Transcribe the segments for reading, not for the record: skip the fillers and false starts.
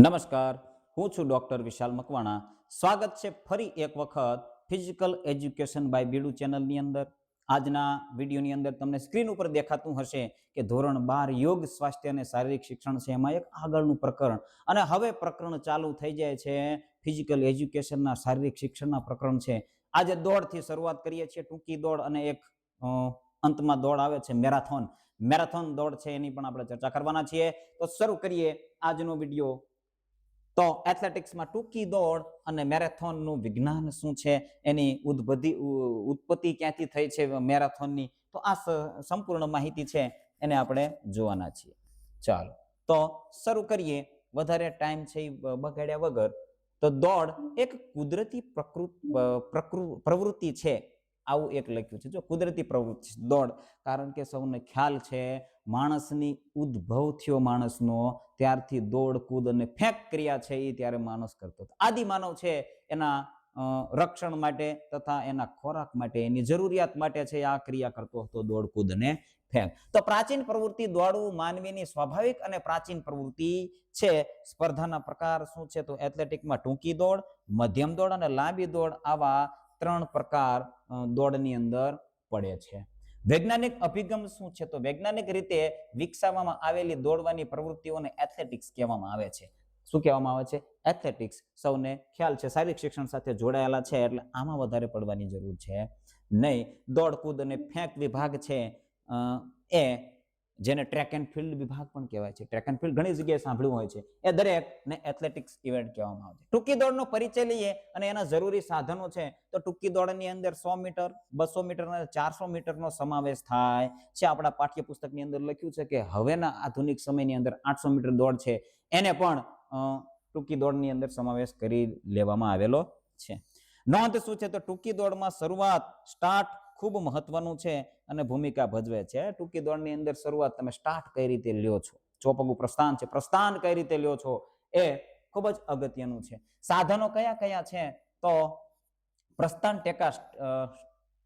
નમસ્કાર, હું છું ડોક્ટર વિશાલ મકવાણા. સ્વાગત છે ફરી એક વખત ફિઝિકલ એજ્યુકેશન બાય બીડુ ચેનલની અંદર. આજના વિડીયોની અંદર તમને સ્ક્રીન ઉપર દેખાતું હશે કે ધોરણ 12 યોગ સ્વાસ્થ્ય અને શારીરિક શિક્ષણ છે, એમાં એક આગળનું પ્રકરણ અને હવે પ્રકરણ ચાલુ થઈ જાય છે ફિઝિકલ એજ્યુકેશનના શારીરિક શિક્ષણના પ્રકરણ છે. આજે દોડથી શરૂઆત કરીએ છીએ, ટૂંકી દોડ અને એક અંતમાં દોડ આવે છે મેરેથોન દોડ છે, એની પણ આપણે ચર્ચા કરવાના છીએ. તો શરૂ કરીએ આજનો વિડીયો. તો એથ્લેટિક્સમાં ટૂંકી દોડ અને મેરેથોનનું વિજ્ઞાન શું છે, એની ઉત્પત્તિ ક્યાંથી થઈ છે મેરેથોનની, તો આ સંપૂર્ણ માહિતી છે એને આપણે જોવાના છીએ. ચાલો તો શરૂ કરીએ, વધારે ટાઈમ છે બગાડ્યા વગર. તો દોડ એક કુદરતી પ્રવૃત્તિ છે, આવું એક લખ્યું છે. જો કુદરતી પ્રવૃત્તિ દોડ, કારણ કે સૌને ખ્યાલ છે માણસની ઉદ્ભવ થયો માણસનો ત્યારથી દોડ કૂદ અને ફેંક ક્રિયા છે એ ત્યારે માણસ કરતો હતો. આદિ માનવ છે એના રક્ષણ માટે તથા એના ખોરાક માટે, એની જરૂરિયાત માટે છે આ ક્રિયા કરતો હતો, દોડ કૂદ અને ફેંક. તો પ્રાચીન પ્રવૃત્તિ દોડવું માનવીની સ્વાભાવિક અને પ્રાચીન પ્રવૃત્તિ છે. સ્પર્ધાના પ્રકાર શું છે? તો એથ્લેટિકમાં ટૂંકી દોડ, મધ્યમ દોડ અને લાંબી દોડ, આવા 3 પ્રકાર દોડની અંદર પડે છે. વૈજ્ઞાનિક અભિગમ શું છે? તો વૈજ્ઞાનિક રીતે વિકસાવવામાં આવેલી દોડવાની પ્રવૃત્તિઓને એથ્લેટિક્સ કહેવામાં આવે છે. શું કહેવામાં આવે છે? એથ્લેટિક્સ. સૌને ખ્યાલ છે શારીરિક શિક્ષણ સાથે જોડાયેલા છે એટલે આમાં વધારે પડવાની જરૂર છે નહીં. દોડ કૂદ અને ફેંક વિભાગ છે એ જેને ટ્રેક એન્ડ ફિલ્ડ વિભાગ પણ કહેવાય છે. ટ્રેક એન્ડ ફિલ્ડ ઘણી જગ્યાએ સાંભળ્યું હોય છે. એ દરેકને એથ્લેટિક્સ ઇવેન્ટ કહેવામાં આવે છે. ટૂંકી દોડનો પરિચય લઈએ અને એના જરૂરી સાધનો છે. તો ટૂંકી દોડની અંદર 100 મીટર, 200 મીટર અને 400 મીટરનો સમાવેશ થાય છે. આપણા પાઠ્યપુસ્તકની અંદર લખ્યું છે કે હવેના આધુનિક સમયની અંદર 800 મીટર દોડ છે, એને પણ ટૂંકી દોડની અંદર સમાવેશ કરી લેવામાં આવેલો છે. નોંધ શું છે? તો ટૂંકી દોડમાં શરૂઆત, સ્ટાર્ટ ખૂબ મહત્વનું છે અને ભૂમિકા ભજવે છે. ટૂંકી દોડની અંદર શરૂઆત તમે સ્ટાર્ટ કઈ રીતે લ્યો છો, ચોપગું પ્રસ્થાન છે, પ્રસ્થાન કઈ રીતે લ્યો છો, એ ખૂબ જ અગત્યનું છે. સાધનો કયા કયા છે? તો પ્રસ્થાન ટેકા,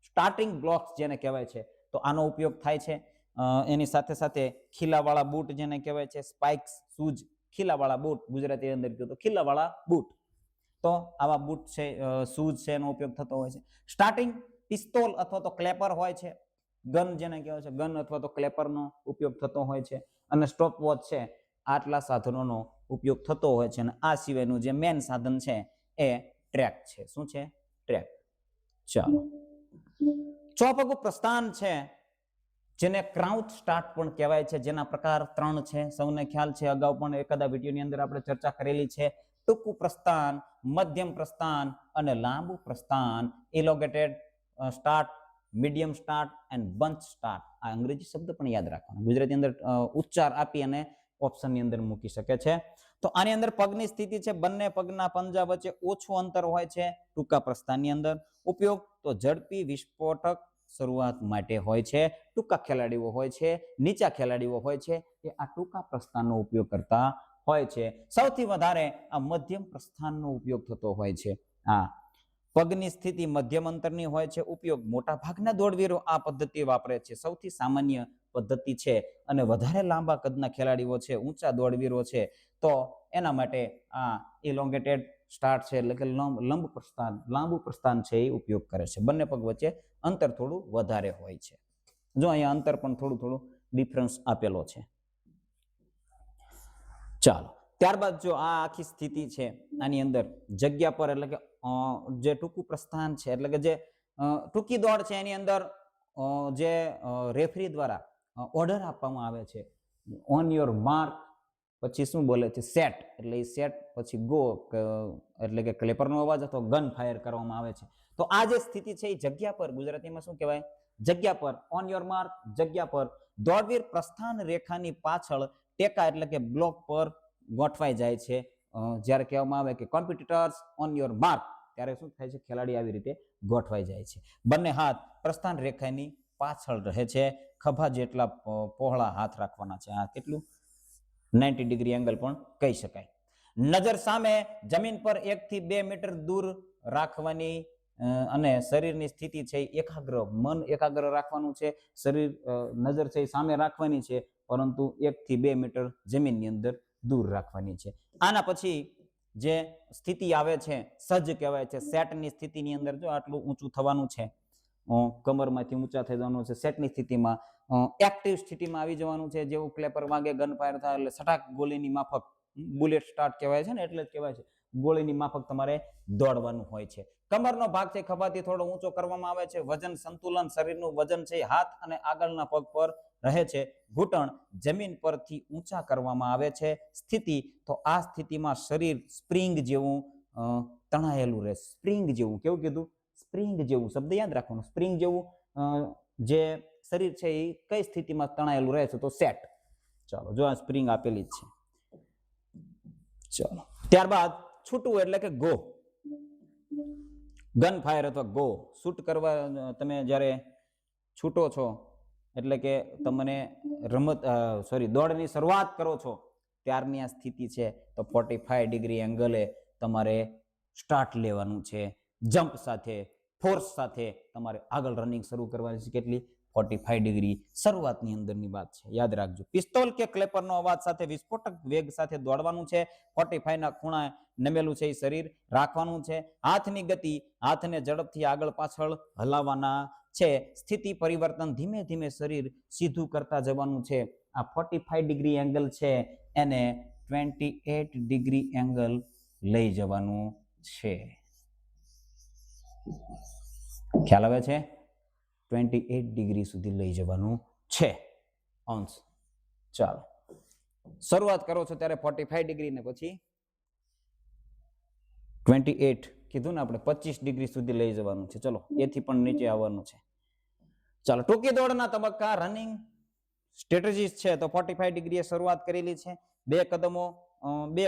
સ્ટાર્ટિંગ બ્લોક્સ જેને કહેવાય છે, તો આનો ઉપયોગ થાય છે. એની સાથે સાથે ખીલાવાળા બૂટ જેને કહેવાય છે, સ્પાઇક્સ શૂઝ, ખીલાવાળા બૂટ, ગુજરાતી અંદર કહ્યું તો ખીલાવાળા બૂટ. તો આવા બૂટ છે, શૂઝ છે, એનો ઉપયોગ થતો હોય છે. સ્ટાર્ટિંગ પિસ્તોલ અથવા તો ક્લેપર હોય છે, ગન જેને કહેવાય છે, ગન અથવા તો ક્લેપરનો ઉપયોગ થતો હોય છે. અને સ્ટોપ વોચ છે. આટલા સાધનોનો ઉપયોગ થતો હોય છે. અને આ સિવાયનું જે મેન સાધન છે એ ટ્રેક છે. શું છે? ટ્રેક. ચાલો, ચોપગું પ્રસ્થાન છે, જેને ક્રાઉચ સ્ટાર્ટ પણ કહેવાય છે, જેના પ્રકાર 3 છે. સૌને ખ્યાલ છે, અગાઉ પણ એકાદા વિડીયોની અંદર આપણે ચર્ચા કરેલી છે. ટૂંકું પ્રસ્થાન, મધ્યમ પ્રસ્થાન અને લાંબુ પ્રસ્થાન. Elongated start, medium start and bunch start. આ અંગ્રેજી શબ્દ પણ યાદ રાખવાનો, ગુજરાતી અંદર ઉચ્ચાર આપી અને ઓપ્શનની અંદર મૂકી શકે છે. તો આની અંદર પગની સ્થિતિ છે, બંને પગના પંજા વચ્ચે ઓછું અંતર હોય છે ટૂંકા પ્રસ્થાનની અંદર. ઉપયોગ તો ઝડપી વિસ્ફોટક શરૂઆત માટે હોય છે. ટૂંકા ખેલાડીઓ હોય છે, નીચા ખેલાડીઓ હોય છે, એ આ ટૂંકા પ્રસ્થાનનો ઉપયોગ કરતા હોય છે. સૌથી વધારે આ મધ્યમ પ્રસ્થાનનો ઉપયોગ થતો હોય છે. પગની સ્થિતિ મધ્યમ અંતરની હોય છે. ઉપયોગ મોટા ભાગના દોડવીરો આ પદ્ધતિ વાપરે છે. સૌથી સામાન્ય પદ્ધતિ છે. અને વધારે લાંબા કદના ખેલાડીઓ છે, ઊંચા દોડવીરો છે, તો એના માટે આ ઇલોંગેટેડ સ્ટાર્ટ છે, એટલે કે લાંબુ પ્રસ્થાન છે, એ ઉપયોગ કરે છે. બંને પગ વચ્ચે અંતર થોડું વધારે હોય છે. જો અહીંયા અંતર પણ થોડું ડિફરન્સ આપેલો છે. ચાલો, ત્યારબાદ જો આ આખી સ્થિતિ છે, આની અંદર જગ્યા પર, એટલે કે જે ટૂંકું પ્રસ્થાન છે, એટલે કે જે ટૂંકી દોડ છે, એની અંદર જે રેફરી દ્વારા ઓર્ડર આપવામાં આવે છે, ઓન યોર માર્ક, પછી શું બોલે છે? સેટ. એટલે એ સેટ પછી ગો, એટલે કે ક્લેપરનો અવાજ અથવા ગન ફાયર કરવામાં આવે છે. તો આ જે સ્થિતિ છે એ જગ્યા પર, ગુજરાતીમાં શું કહેવાય? જગ્યા પર. ઓન યોર માર્ક, જગ્યા પર. દોડવીર પ્રસ્થાન રેખાની પાછળ ટેકા એટલે કે બ્લોક પર ગોઠવાઈ જાય છે. જ્યારે કહેવામાં આવે કે કોમ્પિટિટર્સ ઓન યોર માર્ક, ત્યારે શું થાય છે? ખેલાડી આવી રીતે ગોઠવાઈ જાય છે. બંને હાથ પ્રસ્થાન રેખાની પાછળ રહે છે. ખભા જેટલા પહોળા હાથ રાખવાના છે. આ કેટલું? 90 ડિગ્રી એંગલ પણ કહી શકાય. નજર સામે જમીન પર 1 થી 2 મીટર દૂર રાખવાની અને શરીરની સ્થિતિ છે એકાગ્ર, મન એકાગ્ર રાખવાનું છે. શરીર, નજર છે એ સામે રાખવાની છે, પરંતુ 1 થી 2 મીટર જમીનની અંદર દૂર રાખવાની છે. આના પછી જે સ્થિતિ આવે છે સજ્જ કહેવાય છે. સેટની સ્થિતિની અંદર જો આટલું ઊંચું થવાનું છે, કમરમાંથી ઊંચા થઈ જવાનું છે. સેટની સ્થિતિમાં એક્ટિવ સ્થિતિમાં આવી જવાનું છે. જેવું ક્લેપર વાગે, ગન ફાયર થાય એટલે સટાક ગોળીની માફક, બુલેટ સ્ટાર્ટ કહેવાય છે ને, એટલે જ કહેવાય છે ગોળીની માફક તમારે દોડવાનું હોય છે. કમરનો ભાગ છે ખભાથી થોડો ઊંચો કરવામાં આવે છે. વજન સંતુલન, શરીરનું વજન છે હાથ અને આગળના પગ પર રહે છે. ઘૂંટણ જમીન પરથી ઊંચા કરવામાં આવે છે. સ્થિતિ, તો આ સ્થિતિમાં શરીર સ્પ્રિંગ જેવું તણાયેલું રહે. સ્પ્રિંગ જેવું, કેવું કીધું? સ્પ્રિંગ જેવું શબ્દ યાદ રાખવાનો. સ્પ્રિંગ જેવું જે શરીર છે એ કઈ સ્થિતિમાં તણાયેલું રહે છે? તો સેટ. ચાલો, જો આ સ્પ્રિંગ આપેલી જ છે. ચાલો, ત્યારબાદ છૂટવું એટલે કે ગો. ગન ફાયર અથવા ગો. શૂટ કરવા તમે જ્યારે છૂટો છો એટલે કે તમને દોડની શરૂઆત કરો છો ત્યારની આ સ્થિતિ છે. તો 45 ડિગ્રી એંગલે તમારે સ્ટાર્ટ લેવાનું છે. જમ્પ સાથે, ફોર્સ સાથે તમારે આગળ રનિંગ શરૂ કરવાની છે. કેટલી? 45 ડિગ્રી શરૂઆતની અંદરની વાત છે, યાદ રાખજો. પિસ્તોલ કે ક્લેપરનો અવાજ સાથે વિસ્ફોટક વેગ સાથે દોડવાનું છે. 45 ના ખૂણા નમેલું છે એ શરીર રાખવાનું છે. હાથની ગતિ, હાથને ઝડપથી આગળ પાછળ હલાવવાના છે. સ્થિતિ પરિવર્તન, ધીમે ધીમે શરીર સીધું કરતા જવાનું છે. આ 45 ડિગ્રી એંગલ છે એને 28 ડિગ્રી એંગલ લઈ જવાનું છે. ખ્યાલ આવે છે? 28 ડિગ્રી સુધી લઈ જવાનું છે અંશ. ચાલો, શરૂઆત કરો છો ત્યારે 45 ડિગ્રી ને પછી 28 કીધું ને આપણે, 25 ડિગ્રી સુધી લઈ જવાનું છે. ચલો, એથી પણ નીચે આવવાનું છે. ચાલો, ટૂંકી દોડના તબક્કા, રનિંગ સ્ટ્રેટેજીસ છે. તો 45 ડિગ્રીએ શરૂઆત કરેલી છે. બે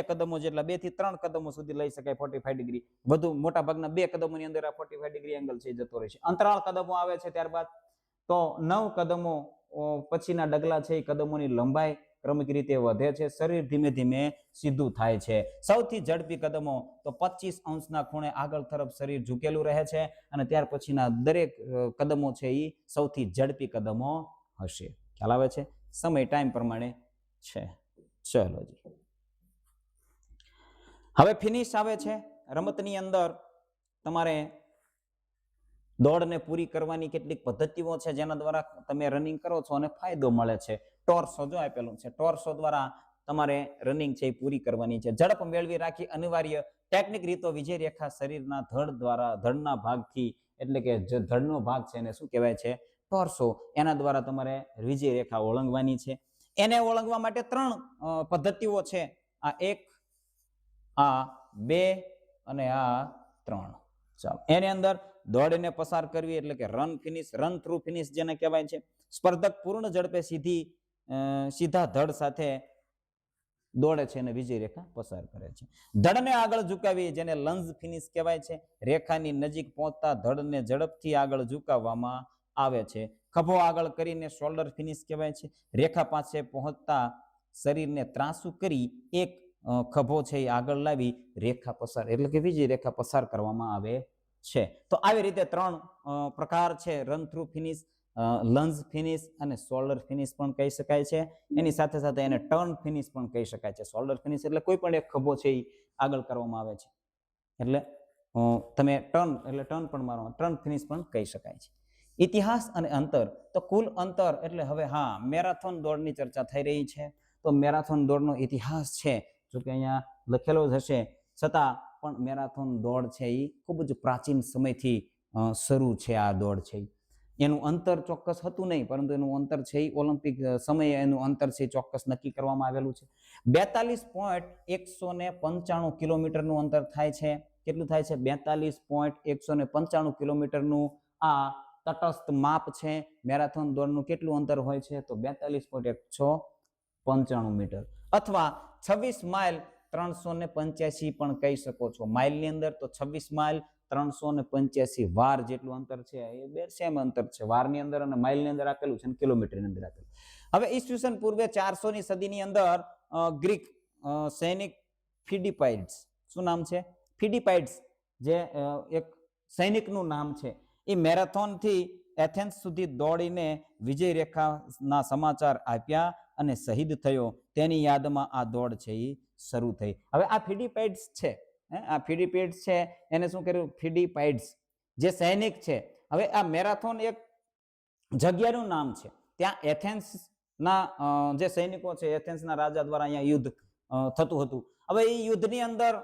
કદમો જેટલા, 2 થી 3 કદમો સુધી લઈ શકાય 45 ડિગ્રી. વધુ મોટા ભાગના 2 કદમોની અંદર આ 45 ડિગ્રી એંગલ છે જતો રહેશે. અંતરાળ કદમો આવે છે ત્યારબાદ. તો 9 કદમો પછીના ડગલા છે એ કદમોની લંબાઈ ક્રમિક રીતે વધે છે. શરીર ધીમે ધીમે સીધું થાય છે. સૌથી ઝડપી કદમો તો 25 અંશના ખૂણે આગળ તરફ શરીર ઝૂકેલું રહે છે. અને ત્યાર પછીના દરેક કદમો છે એ સૌથી ઝડપી કદમો હશે. ખ્યાલ આવે છે? સમય ટાઈમ પ્રમાણે છે. ચલો જી, હવે ફિનિશ આવે છે. રમતની અંદર તમારે દોડને પૂરી કરવાની કેટલીક પદ્ધતિઓ છે જેના દ્વારા તમે રનિંગ કરો છો અને ફાયદો મળે છે. ટોર્સો જો આપેલું છે, ટોર્સો દ્વારા તમારે રનિંગ છે એ પૂરી કરવાની છે. ઝડપ મેળવી રાખી અનિવાર્ય ટેકનિક રીતો વિજય રેખા શરીરના ધડ દ્વારા, ધડના ભાગથી, એટલે કે જે ધડનો ભાગ છે એને શું કહેવાય છે? ટોર્સો. એના દ્વારા તમારે વિજય રેખા ઓળંગવાની છે. એને ઓળંગવા માટે 3 પદ્ધતિઓ છે. આ 1, આ 2 અને આ 3. ચાલો, એની અંદર દોડને પસાર કરવી એટલે કે run finish, run through finish જેને કહેવાય છે. સ્પર્ધક પૂર્ણ ઝડપે સીધા ધડ સાથે દોડે છે અને વિજય રેખા પસાર કરે છે. ધડને આગળ ઝુકાવી જેને લંજ ફિનિશ કહેવાય છે. રેખાની નજીક પહોંચતા ધડને ઝડપથી આગળ ઝુકાવવામાં આવે છે. ખભો આગળ કરીને શોલ્ડર ફિનિશ કહેવાય છે. રેખા પાસે પહોંચતા શરીરને ત્રાંસુ કરી એક ખભો છે એ આગળ લાવી રેખા પસાર એટલે કે વિજય રેખા પસાર કરવામાં આવે છે. તો આવી રીતે 3 પ્રકાર છે: રન થ્રુ ફિનિશ, લંજ ફિનિશ અને શોલ્ડર ફિનિશ પણ કહી શકાય છે. એની સાથે સાથે એને ટર્ન ફિનિશ પણ કહી શકાય છે. શોલ્ડર ફિનિશ એટલે કોઈ પણ એક ખભો છે એ આગળ કરવામાં આવે છે એટલે તમે ટર્ન પણ મારો, ટર્ન ફિનિશ પણ કહી શકાય છે. ઇતિહાસ અને અંતર, તો કુલ અંતર એટલે હવે મેરાથોન દોડની ચર્ચા થઈ રહી છે. તો મેરાથોન દોડનો ઇતિહાસ છે, જો કે અહીંયા લખેલો જ હશે છતાં પણ મેરાથોન દોડ છે એ ખૂબ જ પ્રાચીન સમયથી શરૂ છે. આ દોડ છે એનું અંતર ચોક્કસ હતું નહીં, પરંતુ એનું અંતર છે એ ઓલિમ્પિક સમયે એનું અંતર છે ચોક્કસ નક્કી કરવામાં આવેલું છે. 42.195 કિલોમીટરનું અંતર થાય છે. કેટલું થાય છે? 42.195 કિલોમીટરનું આ તટસ્થ માપ છે. મેરાથોન દોડનું કેટલું અંતર હોય છે? તો 42.195 મીટર અથવા 26 માઇલ 385 પણ કહી શકો છો. માઇલની અંદર તો 26 માઇલ 385 વાર જેટલું અંતર છે. એ બે સેમ અંતર છે, વારની અંદર અને માઇલની અંદર આપેલું છે અને કિલોમીટરની અંદર આપેલું. હવે ઈસવીસન પૂર્વે 400ની સદીની અંદર ગ્રીક સૈનિક ફિડિપાઇડ્સ, શું નામ છે? ફિડિપાઇડ્સ, જે એક સૈનિકનું નામ છે, એ મેરેથોનથી એથેન્સ સુધી દોડીને વિજય રેખાના સમાચાર આપ્યા અને શહીદ થયો તેની યાદમાં આ દોડ છે એ શરૂ થઈ. હવે આ ફિલિપાઇન્સ છે, આ ફિલિપાઇન્સ છે એને શું કર્યું? ફિલિપાઇન્સ જે સૈનિક છે. હવે આ મેરાથોન એક જગ્યાનું નામ છે. ત્યાં એથેન્સના જે સૈનિકો છે, એથેન્સના રાજા દ્વારા અહીંયા યુદ્ધ થતું હતું. હવે એ યુદ્ધની અંદર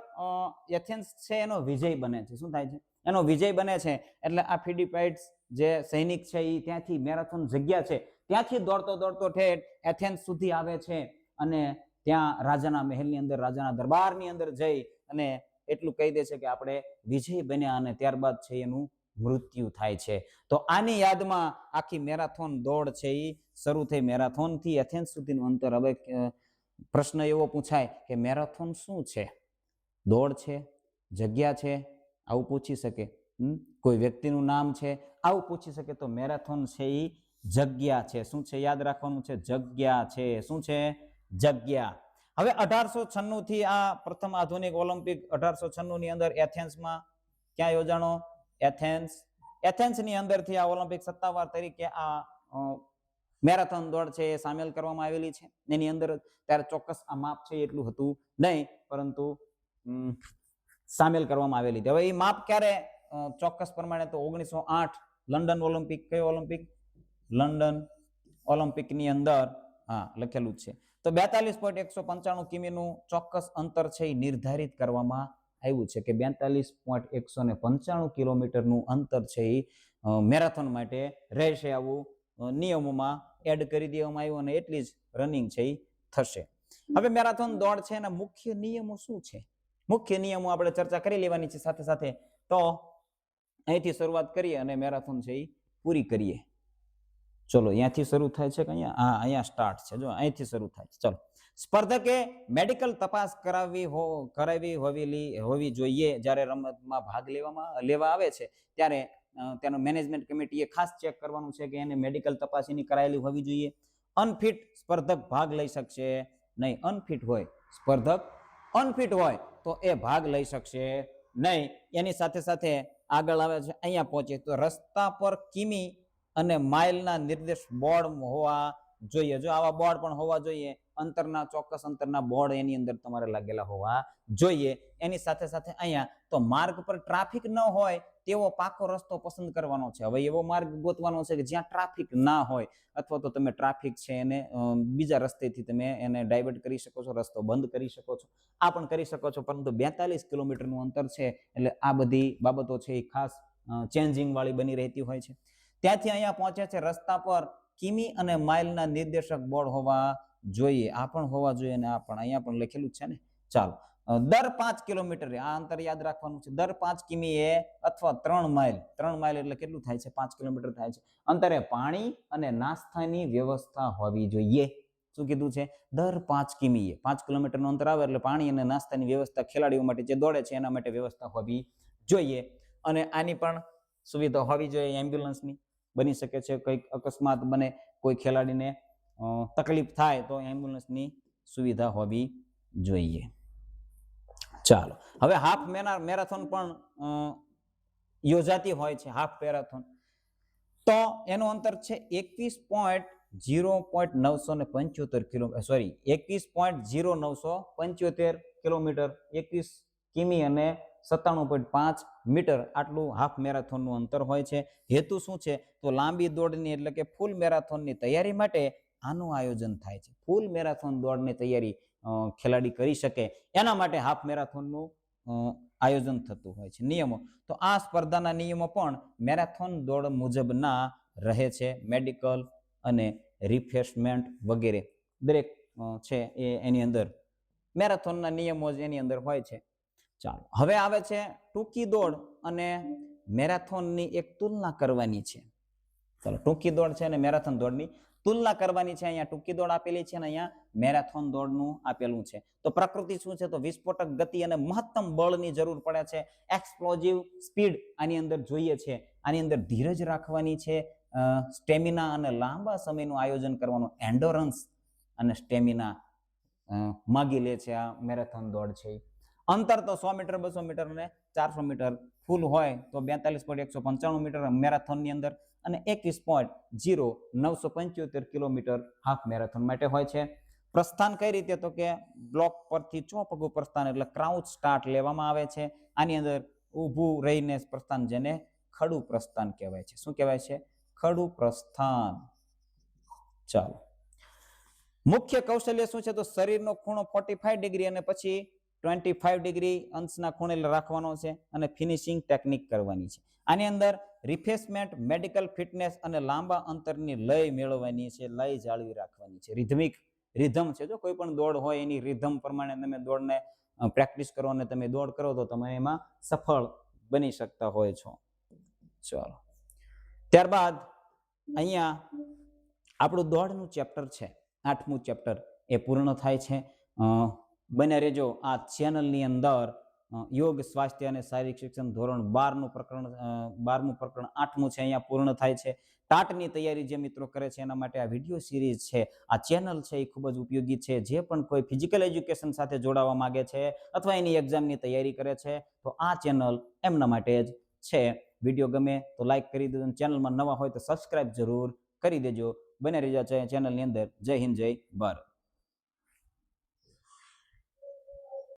એથેન્સ છે એનો વિજય બને છે. શું થાય છે? એનો વિજય બને છે. એટલે આ ફિલિપાઇન્સ જે સૈનિક છે એ ત્યાંથી મેરાથોન જગ્યા છે ત્યાંથી દોડતો દોડતો ઠેઠ એથેન્સ સુધી આવે છે અને ત્યાં રાજાના મહેલની અંદર, રાજાના દરબારની અંદર જઈ અને એટલું કહી દે છે કે આપણે વિજય બન્યા, અને ત્યારબાદ છે એનું મૃત્યુ થાય છે. તો આની યાદમાં આખી મેરાથોન દોડ છે એ શરૂ થઈ. મેરાથોન થી એથેન્સ સુધીનું અંતર. હવે પ્રશ્ન એવો પૂછાય કે મેરાથોન શું છે? દોડ છે, જગ્યા છે, આવું પૂછી શકે. કોઈ વ્યક્તિનું નામ છે આવું પૂછી શકે. તો મેરાથોન છે એ જગ્યા છે. શું છે? યાદ રાખવાનું છે, જગ્યા છે. શું છે? જગ્યા. હવે 1896 થી આ પ્રથમ આધુનિક ઓલિમ્પિક 1896 ની અંદર એથેન્સમાં ક્યાં યોજાણો? એથેન્સની અંદરથી આ ઓલિમ્પિક સત્તાવાર તરીકે આ મેરાથોન દોડ છે એ સામેલ કરવામાં આવેલી છે. એની અંદર ત્યારે ચોક્કસ આ માપ છે એટલું હતું નહીં, પરંતુ સામેલ કરવામાં આવેલી. હવે એ માપ ક્યારે ચોક્કસ પ્રમાણે? તો 1908 લંડન ઓલિમ્પિક. કયો ઓલિમ્પિક? લંડન ઓલિમ્પિકની અંદર લખેલું છે. તો 42.195 કિમીનું ચોક્કસ અંતર છે એ નિર્ધારિત કરવામાં આવ્યું છે કે 42.195 કિલોમીટરનું અંતર છે એ મેરાથોન માટે રહેશે. આવું નિયમોમાં એડ કરી દેવામાં આવ્યું અને એટલી જ રનિંગ છે એ થશે. હવે મેરાથોન દોડ છે એના મુખ્ય નિયમો શું છે? મુખ્ય નિયમો આપણે ચર્ચા કરી લેવાની છે સાથે સાથે. તો અહીંથી શરૂઆત કરીએ અને મેરાથોન છે એ પૂરી કરીએ. ચલો, અહીંયાથી શરૂ થાય છે કે અહીંયા? અહીંયા સ્ટાર્ટ છે. જો અહીંથી શરૂ થાય છે. ચલો. સ્પર્ધકે મેડિકલ તપાસ કરાવી હોવી જોઈએ. જ્યારે રમતમાં ભાગ લેવા આવે છે ત્યારે તેનો મેનેજમેન્ટ કમિટીએ ખાસ ચેક કરવાનું છે કે એને મેડિકલ તપાસ એની કરાયેલી હોવી જોઈએ. અનફિટ સ્પર્ધક ભાગ લઈ શકશે નહીં. અનફિટ હોય સ્પર્ધક, અનફિટ હોય તો એ ભાગ લઈ શકશે નહીં. એની સાથે સાથે આગળ આવે છે, અહીંયા પહોંચે તો રસ્તા પર કિમી અને માઇલના નિર્દેશ બોર્ડ હોવા જોઈએ. જો આવા બોર્ડ પણ હોવા જોઈએ. અંતરના, ચોક્કસ અંતરના બોર્ડ એની અંદર તમારે લાગેલા હોવા જોઈએ. એની સાથે સાથે અહીંયા તો માર્ગ પર ટ્રાફિક ન હોય તેવો પાકો રસ્તો પસંદ કરવાનો છે. હવે એવો માર્ગ ગોતવાનો છે કે જ્યાં ટ્રાફિક ના હોય, અથવા તો તમે ટ્રાફિક છે એને બીજા રસ્તેથી તમે એને ડાયવર્ટ કરી શકો છો, રસ્તો બંધ કરી શકો છો, આ પણ કરી શકો છો. પરંતુ 42 કિલોમીટરનું અંતર છે એટલે આ બધી બાબતો છે એ ખાસ ચેન્જિંગ વાળી બની રહેતી હોય છે. ત્યાંથી અહીંયા પહોંચે છે. રસ્તા પર કિમી અને માઇલના નિર્દેશક બોર્ડ હોવા જોઈએ. આ પણ હોવા જોઈએ અને આ પણ અહીંયા પણ લખેલું છે ને. ચાલો, દર 5 કિલોમીટર આ અંતર યાદ રાખવાનું છે. દર 5 કિમી એ અથવા 3 માઇલ. 3 માઇલ એટલે કેટલું થાય છે? 5 કિલોમીટર થાય છે. અંતરે પાણી અને નાસ્તાની વ્યવસ્થા હોવી જોઈએ. શું કીધું છે? દર 5 કિમી એ 5 કિલોમીટરનું અંતર આવે એટલે પાણી અને નાસ્તાની વ્યવસ્થા ખેલાડીઓ માટે જે દોડે છે એના માટે વ્યવસ્થા હોવી જોઈએ. અને આની પણ સુવિધા હોવી જોઈએ. એમ્બ્યુલન્સની બની શકે છે, કંઈક અકસ્માત બને, કોઈ ખેલાડીને તકલીફ થાય તો એમ્બ્યુલન્સની સુવિધા હોવી જોઈએ. ચાલો, હવે હાફ મેરાથોન પણ યોજાતી હોય છે. હાફ મેરાથોન તો એનું અંતર છે 21.0975 કિલોમીટર, સોરી 21.0975 કિલોમીટર, 21 કિમી અને 97.5 મીટર. આટલું હાફ મેરાથોનનું અંતર હોય છે. હેતુ શું છે? તો લાંબી દોડની એટલે કે ફૂલ મેરાથોનની તૈયારી માટે આનું આયોજન થાય છે. ફૂલ મેરાથોન દોડની તૈયારી ખેલાડી કરી શકે એના માટે હાફ મેરાથોનનું આયોજન થતું હોય છે. નિયમો તો આ સ્પર્ધાના નિયમો પણ મેરાથોન દોડ મુજબના રહે છે. મેડિકલ અને રિફ્રેશમેન્ટ વગેરે દરેક છે એ એની અંદર મેરાથોનના નિયમો જ એની અંદર હોય છે. ચાલો, હવે આવે છે ટૂંકી દોડ અને મેરાથોનની એક તુલના કરવાની છે. ચાલો, ટૂંકી દોડ છે અને મેરાથોન દોડની તુલના કરવાની છે. અહીંયા ટૂંકી દોડ આપેલી છે અને અહીંયા મેરાથોન દોડનું આપેલું છે. તો પ્રકૃતિ શું છે? તો વિસ્ફોટક ગતિ અને મહત્તમ બળની જરૂર પડે છે. એક્સપ્લોઝિવ સ્પીડ આની અંદર જોઈએ છે. આની અંદર ધીરજ રાખવાની છે. સ્ટેમિના અને લાંબા સમયનું આયોજન કરવાનું, એન્ડોરન્સ અને સ્ટેમિના માગી લે છે આ મેરાથોન દોડ છે. અંતર તો 100 મીટર, 200 મીટર અને 400 મીટર. ફૂલ હોય તો 42.195 મીટર મેરાથોનની અંદર. અને 21.0975 કિલોમીટર હાફ મેરેથોન માટે હોય છે. પ્રસ્થાન કઈ રીતે, તો કે બ્લોક પરથી ચોપગું પ્રસ્થાન એટલે ક્રાઉચ સ્ટાર્ટ લેવામાં આવે છે. આની અંદર ઊભું રહીને પ્રસ્થાન, જેને ખડું પ્રસ્થાન કહેવાય છે. શું કહેવાય છે? ખડું પ્રસ્થાન. ચાલો, મુખ્ય કૌશલ્ય શું છે? તો શરીરનો ખૂણો 45 ડિગ્રી અને પછી 25 ડિગ્રી અંશના ખૂણે રાખવાનો છે અને ફિનિશિંગ ટેકનિક કરવાની છે. આની અંદર રિફ્રેશમેન્ટ, મેડિકલ ફિટનેસ અને લાંબા અંતરની લય મેળવવાની છે, લય જાળવી રાખવાની છે. રિધમ છે, જો કોઈ પણ દોડ હોય એની રિધમ પ્રમાણે તમે દોડને પ્રેક્ટિસ કરો અને તમે દોડ કરો તો તમે એમાં સફળ બની શકતા હોય છો. ચાલો, ત્યારબાદ અહીંયા આપણું દોડનું ચેપ્ટર છે, 8મું ચેપ્ટર એ પૂર્ણ થાય છે. બને રહેજો આ ચેનલની અંદર. યોગ, સ્વાસ્થ્ય અને શારીરિક શિક્ષણ ધોરણ 12નું પ્રકરણ 8મું છે, અહીંયા પૂર્ણ થાય છે. ટાટની તૈયારી જે મિત્રો કરે છે એના માટે આ વિડીયો સિરીઝ છે, આ ચેનલ છે એ ખૂબ જ ઉપયોગી છે. જે પણ કોઈ ફિઝિકલ એજ્યુકેશન સાથે જોડાવા માંગે છે અથવા એની એક્ઝામની તૈયારી કરે છે તો આ ચેનલ એમના માટે જ છે. વિડીયો ગમે તો લાઈક કરી દેજો, ચેનલમાં નવા હોય તો સબસ્ક્રાઇબ જરૂર કરી દેજો. બને રહેજો ચેનલની અંદર. જય હિન્દ, જય ભારત.